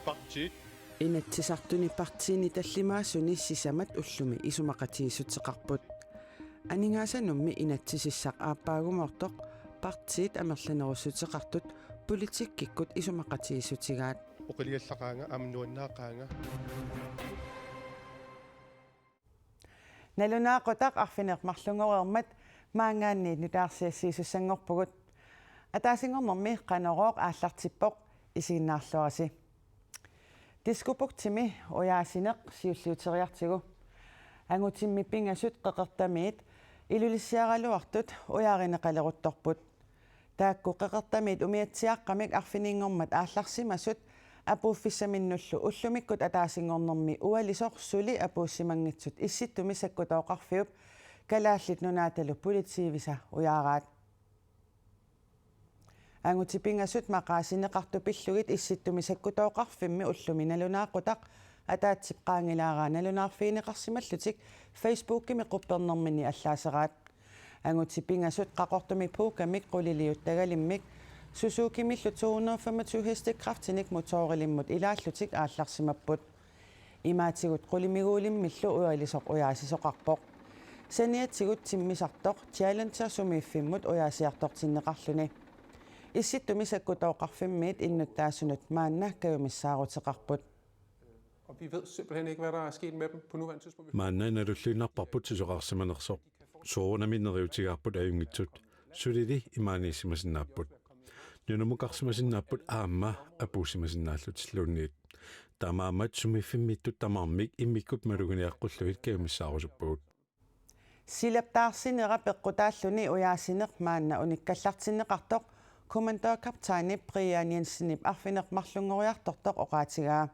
Partit Inatsisartuni partiini tallimaassuni sisamat ullumi isumaqatiisutseqarput aningaasannummi inatsisissaq aappaagumoortoq partiit amerlanerussutseqartut politikkikkut isumaqatiisutigaat oqiliallaqaanga amnuannaaqaanga nalunaaqotaq arfineqmarlungoreermat maangaanniit nutaarsiassiisussangorpugut ataasingornermi qanorooq aallartippoq isiginnaarluarasi diskupuktimi ojaasineq siulliuteriartigu angutimmi pingasut qeqertamiit ilulissiaraluartut ojaarineqaleruttorput taakku qeqertamiit umiatsiaqqamik arfiniingormat aallarsimasut apuuffissaminullu ullumikkut ataasingornermi ualisoq suli apuussimangitsut issittumi sakkutooqarfiup kalaallit nunaatalu politiivisa ujaaraat angutipingasut maqaasineqartupillugit issittumi sakkutooqarfimmi ullumi nalunaaqutaq ataatsip qaangilaaraa nalunaarfiineqarsimallutik facebookimi quppernermini allaaseраат angutipingasut qaqortumi puukamik quliliuttagalimmik susukimillu 225 hestekraftinik motorilimmut ilaallutik aallarsimapput imaatigut qulimiguulimmillu ualisoq ujaasisoqarpoq saniatsigut timmisartoq challenger sumiiffimmut ujaasiartortinneqarluni issittumi sakkutooqarfimmiit innuttaasunut maanna kayumissaaruteqarput. Og vi ved simpelthen ikke, hvad der er sket med dem på nuværende tidspunkt. Maanna nalulluinarparput sisoqarsimanersoq soorunaminneriutigaarput ajungitsut sulili imaaniissimasinnaapпут nunumuqarsimasinnaapпут aamma apuussimasinnaallutillunniit tamaamat sumiffimmиттут tamarmik immikkut maluguniaqqulluit kayumissaarusupput silaptaarsinera peqqutaalluni ujaasineq maanna unikkallartinneqartoq kommandørkaptajni Brian Jensenip arfineqmarlungoriartortoq oqaatigaa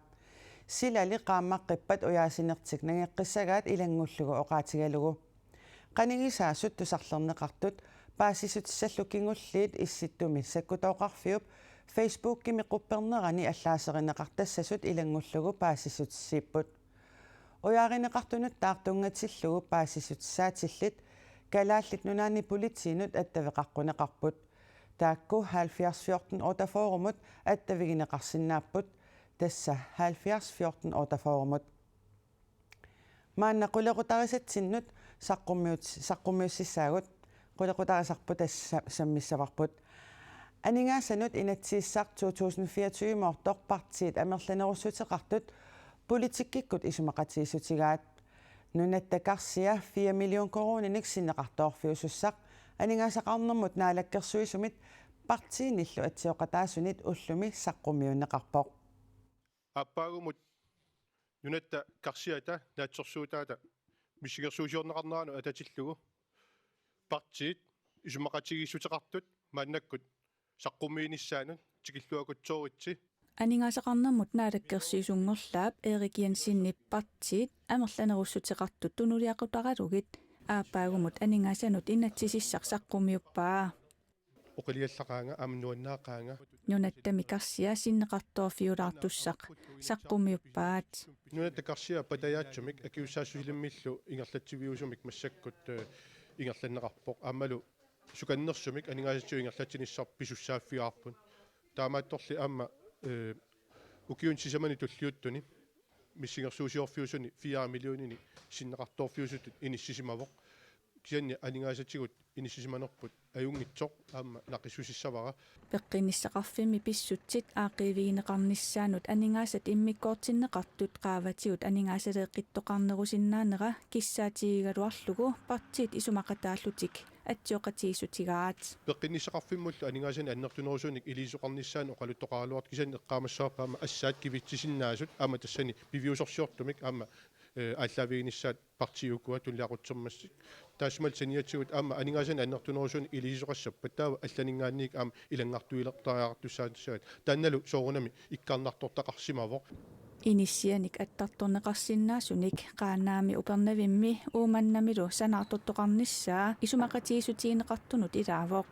silali qaammaqqippat ujaasinertik nangeqqissagaat ilangullugu oqaatigalugu qanigisaasut tusarlerneqartut paasisutissallukingulliit issittumi sakkutooqarfiup facebookimi quppernerani allaaserneqartassasut ilangullugu paasisutissiipput ujaarineqartunut taartungatillugu paasisutissaatillit kalaallit nunaanni politiinut attaveqaqqunеqarput taakku 7014 otaforumut attavigineqarsinnaapput tassa 7014 otaforumut maanna qulequtarisatsinнут saqqummiussissaagut qulequtarisarput sammissavarput aningaassanut inatsiissaq 2024 moortoq partiit amerlanerussuteqartut politikkikkut isumaqatiisutigaat nunattakarsia 4 million koroninik sinneqartoorfiusussaq aningaasaqarnermut naalakkersuisumit partiinillu atsioqataasunit ullumi saqqummiunneqarpoq аппаагумут нунатта карсиата наатсорсуутаата миссигерсуусиорнеқарнерану ататиллугу партиит исумақатигиссутеқартут мааннаккут саққуммииниссаанут тикиллуакутсооритси анигаасақарнэрмут наалаккерсиисунгорлаап Эрик Jensenip partiit амерланеруссутеқартут тунулиақутаралугит ааппаагумут анигаасанут иннатсисиссақ саққумиуппаа oqiliallaqaanga amnuannaaqaanga нунаттами карсиа синнеқартоофиулаартуссақ саққумиуппаат нуната карсиа патаяатсумик акиуссаассуилиммиллу ингерлатсивиусумик массаккут ингерланнеқарпоқ аамалу суканнерсумик анигаасатсу ингерлатсиниссар писуссааффиаарпун таамаатторли аама укиун сисамани туллиуттуни миссигерсуусиорфиусуни 4 миллионини синнеқарторфиусут иниссисимавоқ кианни анигаасатсигут иниссисиманерпут аюнгитсоқ аама нақиссусиссавара пеққиниссақарфими писсутсит аақивигинеқарниссаанут анигаасат иммиккоортиннеқартут qaavatigut анигаасалеэққиттоқарнерусиннаанера киссаатигигалуарлугу партиит исумақатааллутик атсиоқатиисутигаат пеққиниссақарфиммуллу анигаасани аннертунерусуник илисоқарниссаан оқалуттоқаралуарт кисанни эққаамассаарпа аама ассаат кивитсисиннаасут аама тассани пивиусорсиортумик аама ааллаавигиниссаат партиукуа туллиақутсермассик таасмал саниатсигут аама анигаасани аннертунерусуни илисоқассаппат таава алланингаанник аама илангартуилертариартуссаатсаат таанналу соорунами иккарнартортақарсимавоқ иниссианик аттарторнеқарсиннаасуник қаанаами упернавимми ууманнамилу санаартортоқарниссаа исумақатиисутиинеқартунут илаавоқ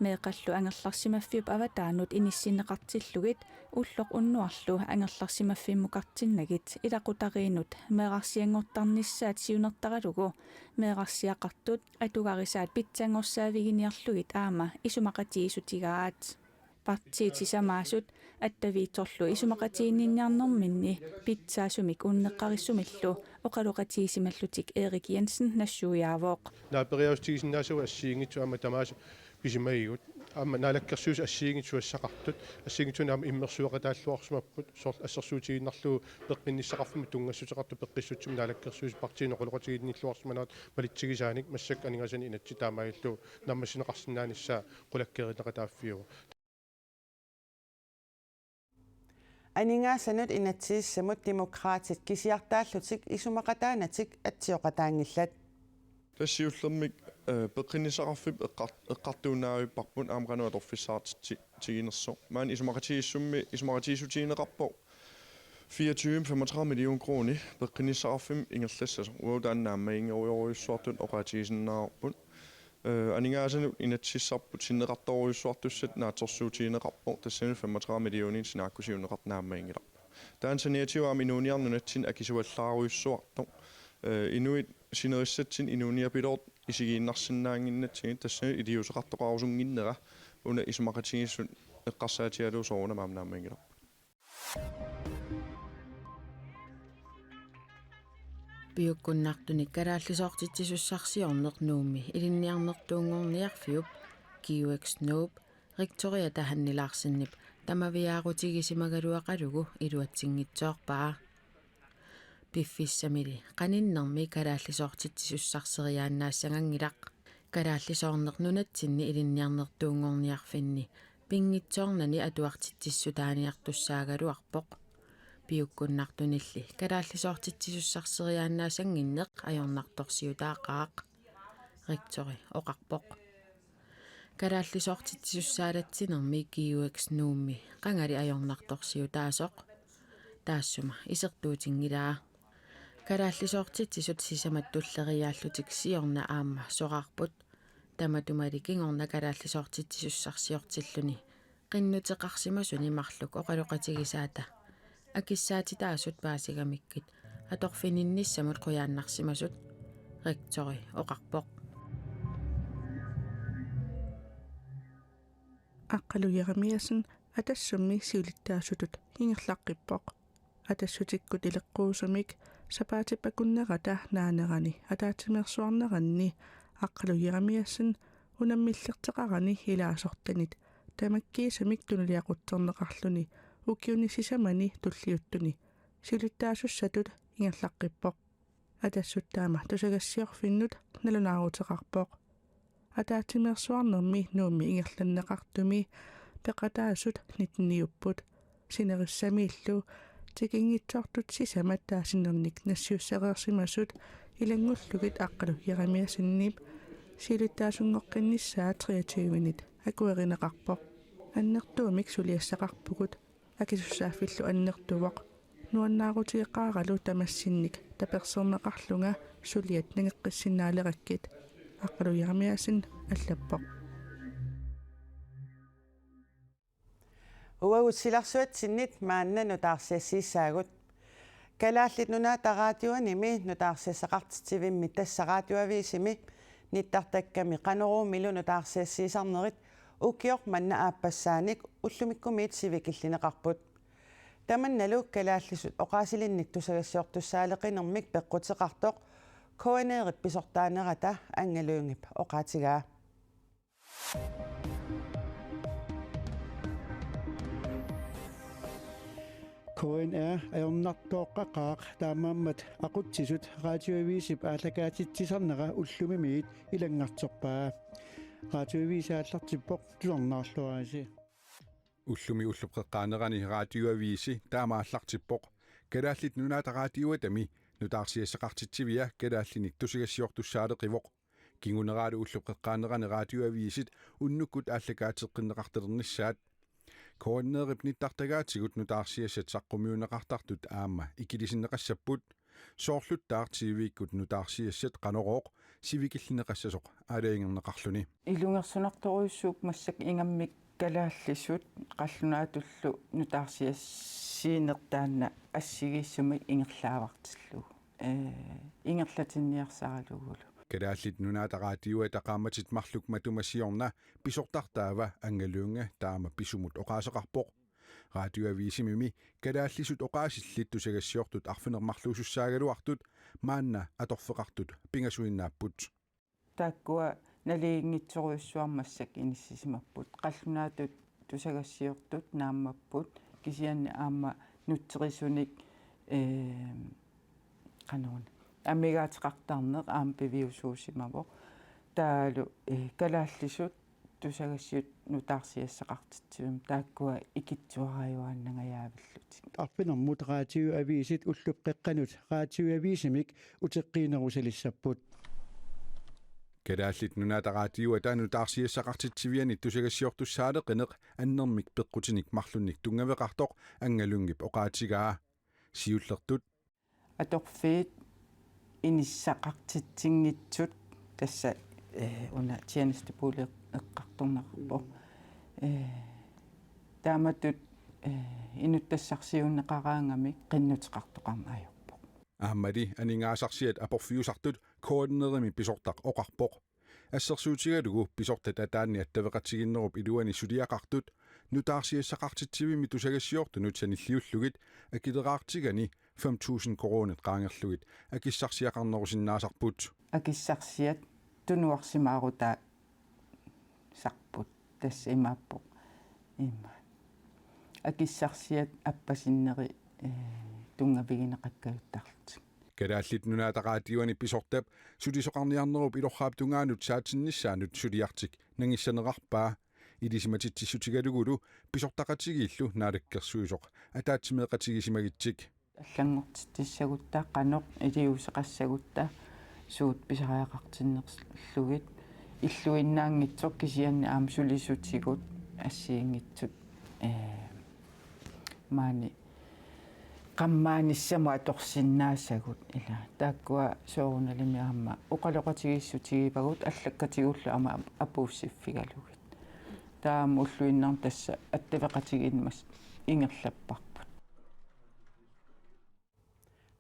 меэқаллу ангерларсимаффиуп аватаанут иниссиннеқартиллугит уллоқ уннуарлу ангерларсимаффиммукартиннагит илақутариинут меэқарсиангортарниссаат сиунертаралугу меэқарсиақартут атугарисаат питсангорсаавигиниарлугит аама исумақатиисутигаат партиит сисамаасут аттавиитсорлу исумақатиинниарнэрминни питсаасумик уннеққариссумиллу оқалоқатиисималлутик Эрик Jensen нассуяавоқ наапериаустигисиннаасуа ассиингитсу ама тамаасу писимаигут ама наалаккерсуус ассиингитсуассақартут ассиингитсуна ама иммерсуақатааллуарсумаппут сорл ассерсуутигиннарлуу пеққинниссақарфуми тунгассутеқарту пеққиссутсум наалаккерсуус партиинеқолоқатигинниллуарсуманаат малитсигисааник массак анигасани инатси таамаиллу наммассинеқарсинааниссаа қулаккеринеқатааффиу Анингаасанут инатсииссамут демократит кисиартааллутик исумақатаанатик атсиоқатаангиллат тассиуллермик пеққиннисақарфип эққартуунааруиппарпут аамқануаторфиссаартит тигинерсо маан исумақатииссуми $24-35 million пеққиннисақарфим ингерлассасо уутааннаама ингеруйоруйуссуартут оқаатигисиннаарпут анингаасанут инатсиссарпут синнеқарторуйуссуартуссат наатерсуутигинеқарпо тассани $35 million синааккусиунеқарнаама ингиларпу таансаниатиуаами инуниарнунатсин акисуаллааруйуссуарто инуит синериссатсин инуниапилорт исигииннарсинаангиннатсигит тассани илиусеқартоқарусунгиннера уна исумақатигиссут эққарсаатиалуусоруна маамнаама ингиларпу биуккуннартуник карааллисоортитсисуссарсиорнеқ нууми илинниарнертуунгорниарфиуп QX Noob Victoria таhanнилаарсиннип тамавиаарутигисимагалуақалугу илуатсингитсоорпаа пиффиссамили каниннэрми карааллисоортитсисуссарсериааннаассагангилақ карааллисоорнеқ нунатсинни илинниарнертуунгорниарфинни пингитсоорнани атуартитсиссутааниартуссаагалуарпоқ биуккуннартунилли карааллисоортитсисуссарсериааннаасангиннеқ ajornartorsiutaaqaaq ректори оқарпоқ карааллисоортитсиссаалатсинерми QX нуумми қангали ajornartorsiutaасоқ таассума исертуутингилаа карааллисоортитсисут сисаматтуллериааллутик сиорна аама соқарпут таматумали кингорна карааллисоортитсисуссарсиортиллуни қиннутеқарсимасуни марлук оқалоқатигисаата акиссаатитаасут паасигамиккит аторфининниссамут қуяаннарсимасут ректори оқарпоқ аққалуярамиасин атассумми сиулиттаасутут ингерлаққиппоқ атассутиккут илеққуусамик сапаатиппакуннерата наанерани атаатимерсуарнеранни аққалуярамиасин унаммиллертеқарани илаасортанит тамаккиисамик тунулиақутсернеқарлуни укиуни сисамани туллиуттуни сиулиттаасуссатут ингерлаққиппоқ атассуттаама тусагассиорфиннут налунаарутеқарпоқ атаатимерсуарнерми нууми ингерланнеқартуми пеқатаасут нитниуппут синериссамииллу тикингитсоортут сисамат таасинерник нассиуссареерсимасут илангуллугит аққалу ярамиасиннип силиттаасунгоққиннссаа 23-минут акуеринеқарпоқ аннертуумик сулиассақарпугут акисуссааффиллу аннертувоқ нуаннаарутиеққаралу тамассинник таперсернеқарлунга сулиат нагеққиссинаалераккит аққалу ярамиасин аллаппоқ уагутсиларсуатсиннит мааннану таарсиассииссаагут калааллит нунаатараатиуаними нутаарсиассақартитсивимми тассараатиуавиисими ниттартакками қанеруумилу нутаарсиассиисарнерит укиор манна ааппассааник уллумиккумиит сивикиллинеқарпут таманналу калааллисут оқаасилинник тусагассиортуссаалеқинермик пеққутеқартоқ коанеерит писортаанерата ангалуунгип оқаатигаа KNR ajornartooqqaqaaq taamaammat aqutsisut radioaviisip aallakaatitsisarnera ullumimiit ilangartorpaa radioaviisaallartippoq tuornaarluaasi ullumi ulluqeqqaanerani radioaviisi taamaallartippoq kalaallit nunaata radioatami nutaarsiassaqartitsivia kalaallinik tusigassiortussaaleqivoq kinguneraalu ulluqeqqaanerani radioaviisit unnukkut aallakaateqqinneqartelernissaat koonneerip nittartagaatigut nutaarsiassat saqqumuuneqartartut aamma ikilisinneqassaput soorluttaar TV-ikkut nutaarsiassat qanorooq sivikillineqassasoq aalaingerneqarluni ilungersunartoruissuuk massak ingammik kalaallisut qallunaatullu nutaarsiassiinertaanna assigiissumik ingerlaavartillu ingerlatinniarsaralugulu Kedaallit nunaataqaatiua taqaamatit marluk matumasiorna pisortartaava angaluunga taama pisumut oqaaseqarpoq raatioaviisimimi kedaallisut oqaasillit tusagassiortut arfinermarluusussaaгаluartut maanna atorfeqartut pingasuinnaapput taakkua naliingitsoruissuarmassak inissisimapпут qallunaatut tusagassiortut naammapput kisianni aamma nutserisunik qanuun амигаатеқартарнеқ аам пивиусуусимавоқ таалу калааллисут тусагассиут нутаарсиассақартитсивим тааккуа икитсуарааюааннагаяавиллутик арпинэрмут раатиу ависит уллуп қеққанут раатиу ависимик утеққиинерусалиссаппут Kedaallit nunaataqaatiua taanutaarsiassaqartitsivиани tusagassiortussаалеқинеқ аннэрмик пеққутиник марлунник тунгавеқартоқ ангалунгип оqaатигаа сиуллертут аторфиит иниссақартитсингитсут тасса уна тианиступуле эққарторнерпо тааматут инуттассарсиуннеқараангами қиннутеқартоқарма ajorpo ааммали анингаасарсиат апорфиусартут координерими писортақ оқарпоқ ассерсуутигалугу писортат атаанни аттавеқатсигиннеруп илуани сулиақартут нутаарсиассақартитсивими тусагассиортунут саниллиуллугит акилераартигани 5000 коронет qaangerlugit akissarsiaqarnerusиннаасарпут акиссарсиат тунуарсимаарута сарпут тасса имааппо има акиссарсиат аппасиннери тунгавигинеқаккаюттарлутик Kedaallit nunaataqaatiuani pisortap sulisoqarniarnerup ilorraap tungaanut saatinnissaaanut suliartik nangissaneqarpaa ilisimatitsissutigalugulu pisortaqatigillu naalakkersuisoq ataatsimeeqatigisimagittik аллангортиссагутта канеқ илиусеқассагутта суут писариақартиннерлугит иллуиннаангитсоқ кисианни аам сулисутигут ассиингитсут маани qammaanissama atorsinnaassagut ila taakkua soorunalimi aamma oqaloqatigiissutigipagut allakkatigullu ama apuussiffigalugit taam ulluinnar tassa attavaqatiginmas ingerlapparput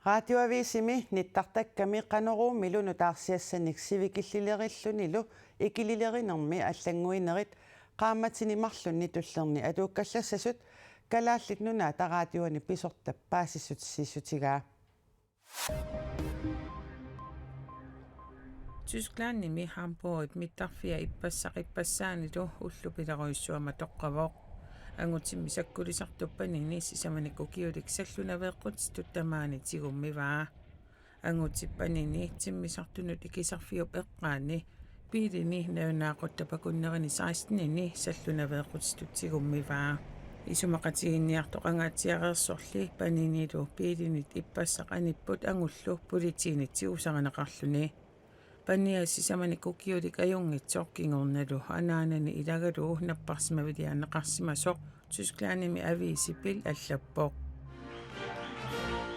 Radioavisimi nittartakkami qaneruumilu nutaarsiassanik sivikillilerillunilu ikililerinermi allanguinerit qaammatinimarlunni tullerni aluukkallassasut kalaallit nunaata raadioani pisortappaasissut sissutigaa Tysklandnimi Hamburg mittarfia ippassaqipassaanilu ullupileruissuama toqqavoq angutsimmisakkulisartuppanini sisamanikku kiuliksallunaveeqqut tuttamaani tigummivaa angutippanini timmisartunut ikisarfiup eqqaanni piilini naunaaqottapakunnerini 16-ini sallunaveeqqut tuttigummivaa isumaqatiginniartoqangaatiareersorli paninilu piilinit ippassaqanipput angullu politiinitsigusaranaqarluni Pania sisamanikku kiulik ajungitsoq kingornalu anaanani ilagalu napparsimaviliaannaqarsimasoq Tysklandnimi aviisipil allappoq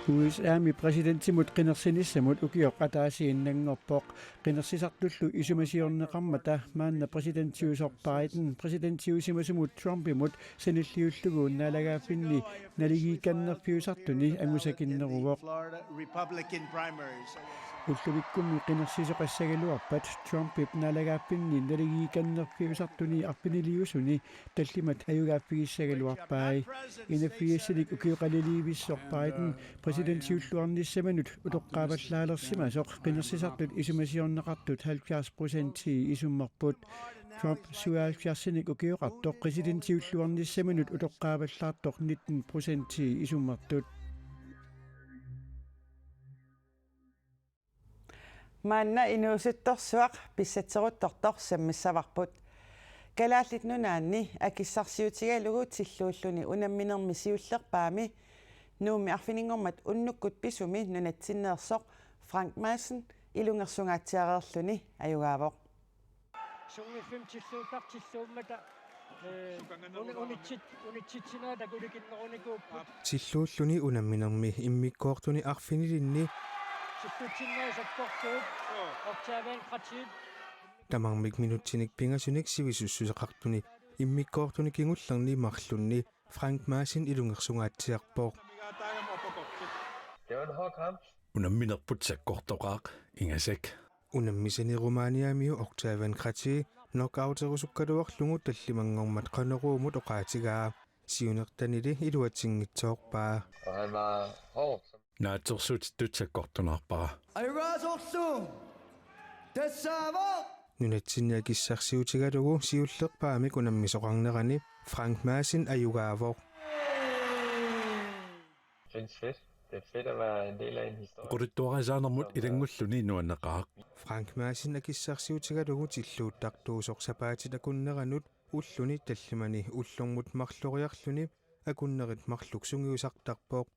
USA-mi presidenttimut qinersinissamut ukioq ataasiinnanngorpoq qinersisartullu isumasiorneqarmata maanna presidenttiusorpariten presidenttiusimasumut Trumpimut sanilliulluguun naalagaaffinni naligiikannerpiusartuni angusakinneruvoq ulluvikkummi qinersisoqassagaluarpat Trumpip naalagaaffинни naligiikannerpiusartuni arpiniliusuni tallimat ayugaaffigisagaluarpai inafiassilik ukioqaliliivissorpariten presidenttiulluarnissamanut utoqqaavallaalersиmasoq qinersisartut isumasiorneqartut 70% isummarput Trump 77-sinik ukioqartoq presidenttiulluarnissamanut utoqqaavallaartoq 19% isummartut maanna inuusuttorsuaq pissatseruttortor sammissavarput kalaallit nunaanni akissarsiutigalugu tilluulluni unamminermi siullerpaami nuumi arfiningormat unnukkut pisumi nunatsinneersoq Frank Madsen ilungersungaatiareerluni ajugaavoq sungifim tilluupartilluummata unitsitsinaata kulikinnerunikuupput tilluulluni unamminermi immikkoortuni arfinilinni Tamarmik minutinik pingasunik sivisussuseqartuni immikkoortuni kingullerni marlunni Frank Madsen ilungersungaatiarpoq Unamminerput sakkortoqaaq ingasak Unammisani Romaniamiu Octavian Krati knockouterusukkaluarlungu tallimangormat qaneruumut oqaatigaa siunertanili iluatingitsoorpaa. Han var hård. Naatsorsuut tutsakkortunarpara. Nunatsinniakissarsiutigalugu siullerpaamik unammisoqarnerani Frank Maasin ayugaavoq. Synes fedt. Det er fedt at være en del af en historie. Quruttuarasaanermut ilangulluni nuannaqaaq. Frank Maasin akissarsiutigalugu tilluuttartuusoq sapaatitakunneranut ulluni tallimani ullormut marloriarluni akunnerit marluksungiusartarpooq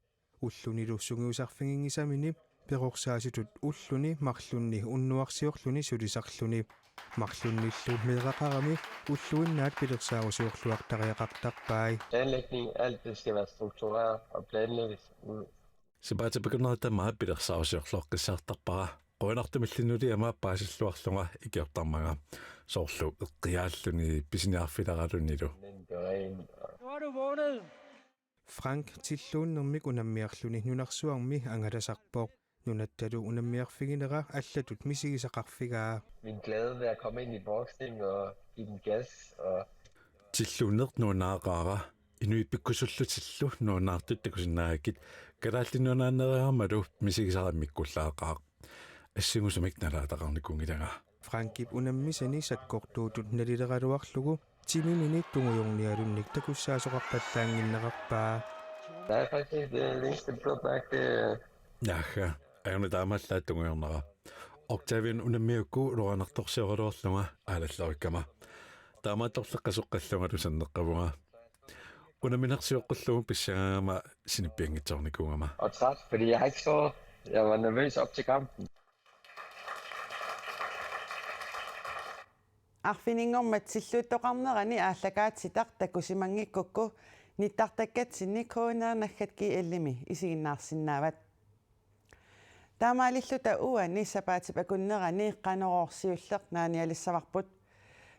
ullunilu sungiusarfingingisamini peqorsaasutut ulluni marlunni unnuarsiorluni sulisarluni marlunnillu meeqaqarami ulluinnaat pilersaarusuorluartariaqartarpai. Planlægning, alt det skal være struktureret og planlægges ud. Sipaatapikunertamaa pilersaarusiorluoqqissartarpara qoinartumillinuli amaappaasилluарлунга икиортармага соорлу эққиааллуни писиниарфиларалунилу. Frank tilluunnermik unammiarluni nunarsuarmi angalasarpooq nunattalu unammiarfiginera allatut misigisaqarfigaa. Min glæde ved at komme ind i boksning og give den gas og tilluuneq nuunaaqaara inuipikkusullutillu nuunaartut takusinnaagit kalaallinunaaneriarmalu misigisarammikkullaaqaaq assingusumik nalaataqarnikungilanga. Frankip unammisani sakkortuutut nalileraluarlugu timimini tungujornialunnik takussaasoqarpallaanginneqarpaa. der er faktisk det længste blå mærke. Jaha, ayuna taamallaat tungujornera. Octavian unammiukku luanartorsioruluorlunga aalallarikama. Taamaattorleqqasuqqallungalu sanneqqavunga. Unaminarsiuqqullugu pissagaama sinippiangitsornikungama. Og træt, fordi jeg har ikke sovet. Jeg var nervøs op til kampen. Arfiningormatsilluuttoqarnerani aallakaatsitaq takusimangikkukku nittartakkatsini koonernaggatki ellimi isiginnaarsinnaavat. Taamaalilluta uani sapaatipakunnerani qanororsiulleq naanialissavarput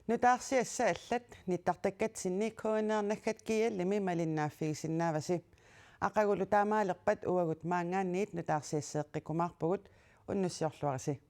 nutaarsiassa allat nittartakkatsini koonernaggatki ellimi malinnaaffigisinnaavasi aqagulu taamaaleqpat uagut maangaanniit nutaarsiasseeqqikumaarpugut unnussiorluarisi.